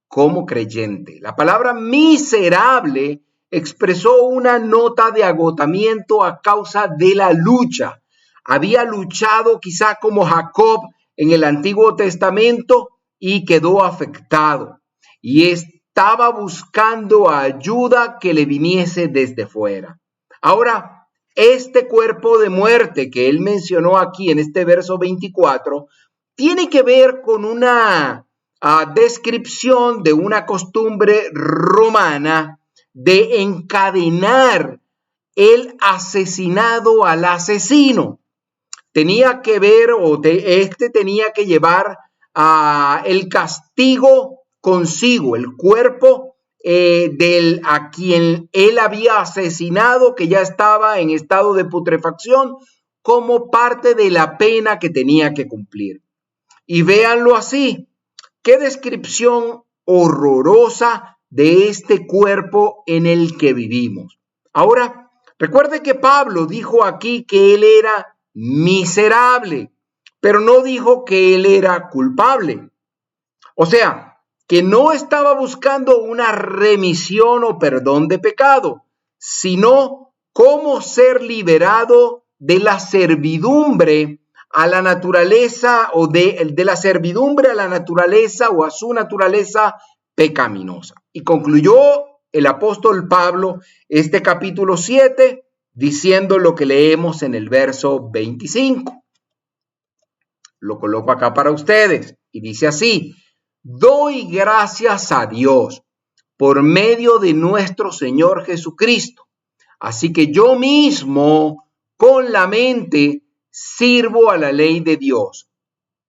como creyente. La palabra miserable expresó una nota de agotamiento a causa de la lucha. Había luchado quizá como Jacob en el Antiguo Testamento y quedó afectado. Y estaba buscando ayuda que le viniese desde fuera. Ahora, este cuerpo de muerte que él mencionó aquí en este verso 24 tiene que ver con una descripción de una costumbre romana de encadenar el asesinado al asesino. Tenía que ver tenía que llevar el castigo consigo, el cuerpo a quien él había asesinado, que ya estaba en estado de putrefacción, como parte de la pena que tenía que cumplir. Y véanlo así, qué descripción horrorosa de este cuerpo en el que vivimos. Ahora, recuerde que Pablo dijo aquí que él era miserable, pero no dijo que él era culpable. O sea, que no estaba buscando una remisión o perdón de pecado, sino cómo ser liberado de la servidumbre a la naturaleza o de la servidumbre a la naturaleza o a su naturaleza pecaminosa. Y concluyó el apóstol Pablo este capítulo 7 diciendo lo que leemos en el verso 25. Lo coloco acá para ustedes y dice así: doy gracias a Dios por medio de nuestro Señor Jesucristo. Así que yo mismo con la mente sirvo a la ley de Dios,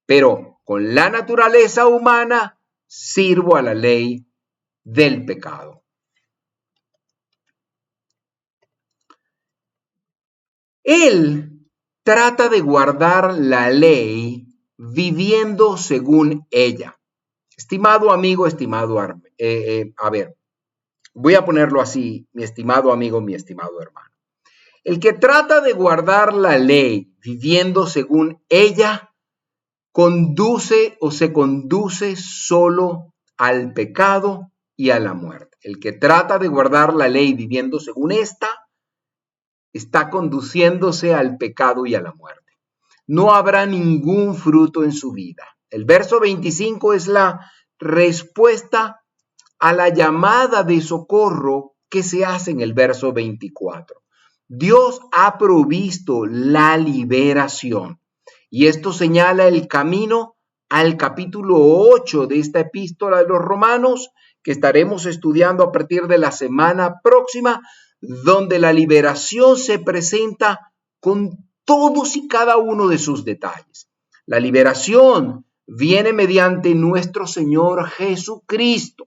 pero con la naturaleza humana sirvo a la ley del pecado. Él trata de guardar la ley viviendo según ella. Estimado amigo, voy a ponerlo así, mi estimado amigo, mi estimado hermano. El que trata de guardar la ley viviendo según ella, se conduce solo al pecado y a la muerte. El que trata de guardar la ley viviendo según esta, está conduciéndose al pecado y a la muerte. No habrá ningún fruto en su vida. El verso 25 es la respuesta a la llamada de socorro que se hace en el verso 24. Dios ha provisto la liberación y esto señala el camino al capítulo 8 de esta epístola de los Romanos que estaremos estudiando a partir de la semana próxima, donde la liberación se presenta con todos y cada uno de sus detalles. La liberación viene mediante nuestro Señor Jesucristo.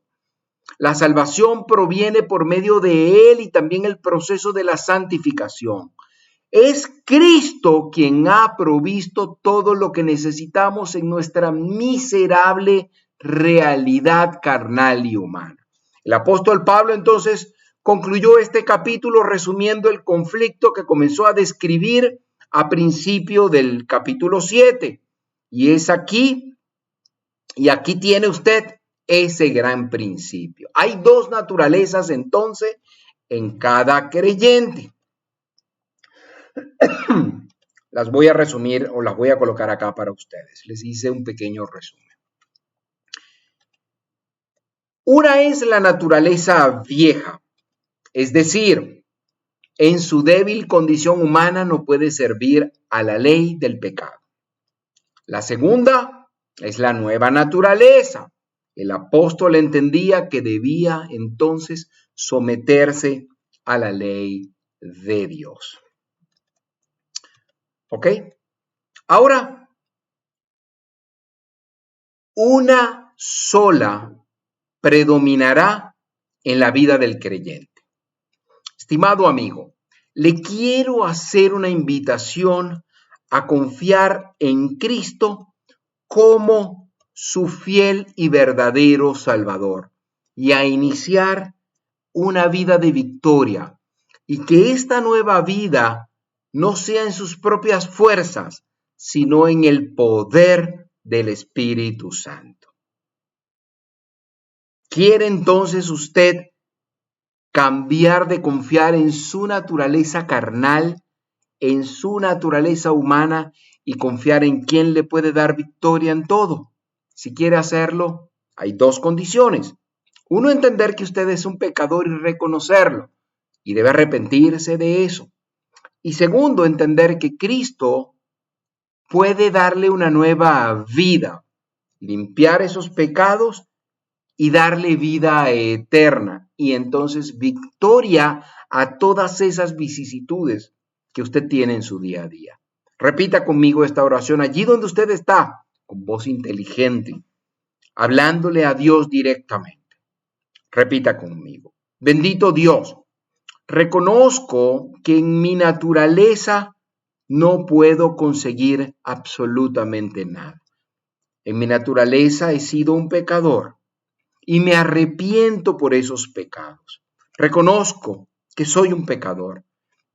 La salvación proviene por medio de Él y también el proceso de la santificación. Es Cristo quien ha provisto todo lo que necesitamos en nuestra miserable realidad carnal y humana. El apóstol Pablo entonces concluyó este capítulo resumiendo el conflicto que comenzó a describir a principio del capítulo 7. Y es aquí, y aquí tiene usted ese gran principio. Hay dos naturalezas entonces en cada creyente. Las voy a resumir o las voy a colocar acá para ustedes. Les hice un pequeño resumen. Una es la naturaleza vieja, es decir, en su débil condición humana no puede servir a la ley del pecado. La segunda es la nueva naturaleza. El apóstol entendía que debía entonces someterse a la ley de Dios. ¿Ok? Ahora, una sola predominará en la vida del creyente. Estimado amigo, le quiero hacer una invitación a confiar en Cristo como su fiel y verdadero Salvador y a iniciar una vida de victoria y que esta nueva vida no sea en sus propias fuerzas, sino en el poder del Espíritu Santo. ¿Quiere entonces usted cambiar de confiar en su naturaleza carnal, en su naturaleza humana y confiar en quien le puede dar victoria en todo? Si quiere hacerlo, hay dos condiciones. Uno, entender que usted es un pecador y reconocerlo, y debe arrepentirse de eso. Y segundo, entender que Cristo puede darle una nueva vida, limpiar esos pecados y darle vida eterna y entonces victoria a todas esas vicisitudes que usted tiene en su día a día. Repita conmigo esta oración allí donde usted está, con voz inteligente, hablándole a Dios directamente. Repita conmigo. Bendito Dios, reconozco que en mi naturaleza no puedo conseguir absolutamente nada. En mi naturaleza he sido un pecador y me arrepiento por esos pecados. Reconozco que soy un pecador,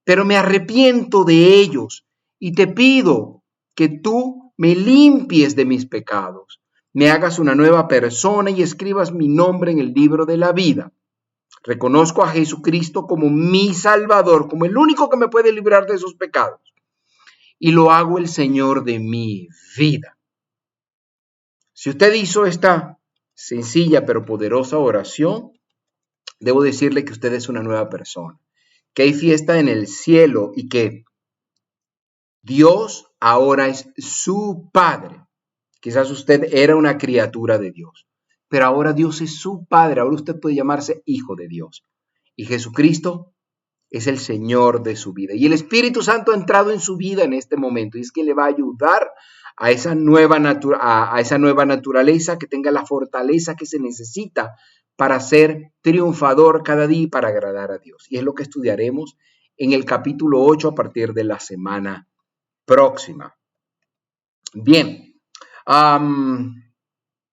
pero me arrepiento de ellos y te pido que tú me limpies de mis pecados, me hagas una nueva persona y escribas mi nombre en el libro de la vida. Reconozco a Jesucristo como mi Salvador, como el único que me puede librar de esos pecados. Y lo hago el Señor de mi vida. Si usted hizo esta sencilla pero poderosa oración, debo decirle que usted es una nueva persona, que hay fiesta en el cielo y que Dios ahora es su Padre. Quizás usted era una criatura de Dios, pero ahora Dios es su Padre. Ahora usted puede llamarse hijo de Dios. Y Jesucristo es el Señor de su vida. Y el Espíritu Santo ha entrado en su vida en este momento y es quien le va a ayudar a esa nueva naturaleza, que tenga la fortaleza que se necesita para ser triunfador cada día y para agradar a Dios. Y es lo que estudiaremos en el capítulo 8 a partir de la semana próxima. Bien,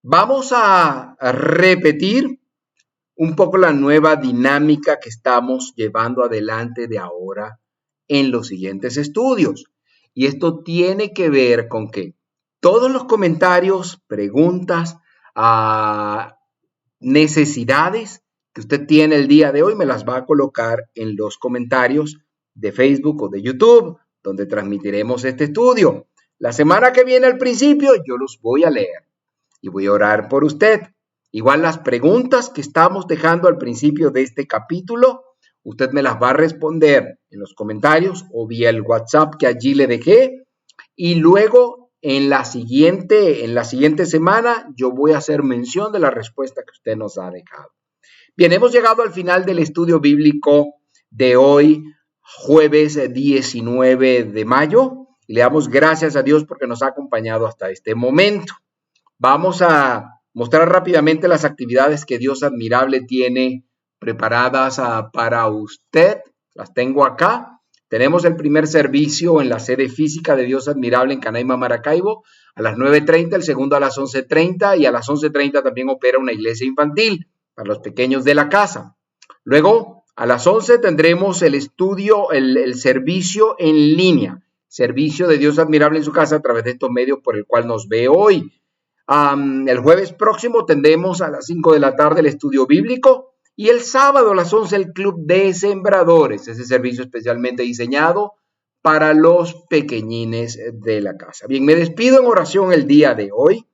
vamos a repetir un poco la nueva dinámica que estamos llevando adelante de ahora en los siguientes estudios. Y esto tiene que ver con que todos los comentarios, preguntas, necesidades que usted tiene el día de hoy me las va a colocar en los comentarios de Facebook o de YouTube, donde transmitiremos este estudio. La semana que viene al principio yo los voy a leer y voy a orar por usted. Igual las preguntas que estamos dejando al principio de este capítulo, usted me las va a responder en los comentarios o vía el WhatsApp que allí le dejé. Y luego en la siguiente semana yo voy a hacer mención de la respuesta que usted nos ha dejado. Bien, hemos llegado al final del estudio bíblico de hoy, jueves 19 de mayo. Y le damos gracias a Dios porque nos ha acompañado hasta este momento. Vamos a mostrar rápidamente las actividades que Dios admirable tiene preparadas para usted. Las tengo acá. Tenemos el primer servicio en la sede física de Dios admirable en Canaima, Maracaibo, a las 9:30, el segundo a las 11:30 y a las 11:30 también opera una iglesia infantil para los pequeños de la casa. Luego, a las 11 tendremos el estudio, el servicio en línea, servicio de Dios admirable en su casa a través de estos medios por el cual nos ve hoy. El jueves próximo tendremos a las 5 de la tarde el estudio bíblico y el sábado a las 11 el club de sembradores, ese servicio especialmente diseñado para los pequeñines de la casa. Bien, me despido en oración el día de hoy.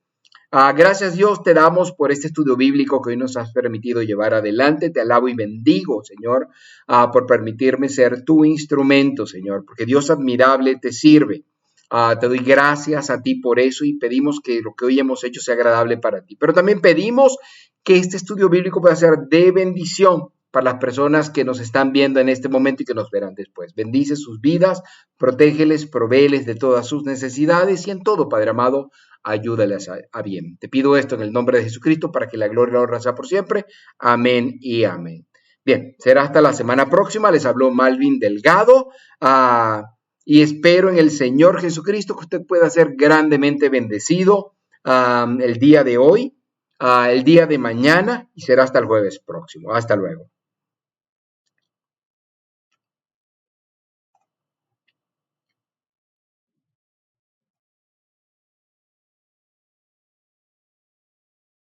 Gracias Dios te damos por este estudio bíblico que hoy nos has permitido llevar adelante. Te alabo y bendigo, Señor, por permitirme ser tu instrumento, Señor, porque Dios admirable te sirve. Te doy gracias a ti por eso y pedimos que lo que hoy hemos hecho sea agradable para ti. Pero también pedimos que este estudio bíblico pueda ser de bendición para las personas que nos están viendo en este momento y que nos verán después. Bendice sus vidas, protégeles, provéeles de todas sus necesidades y en todo, Padre amado, ayúdales a bien. Te pido esto en el nombre de Jesucristo para que la gloria y la honra sea por siempre. Amén y amén. Bien, será hasta la semana próxima. Les habló Malvin Delgado. Y espero en el Señor Jesucristo que usted pueda ser grandemente bendecido el día de hoy, el día de mañana y será hasta el jueves próximo. Hasta luego.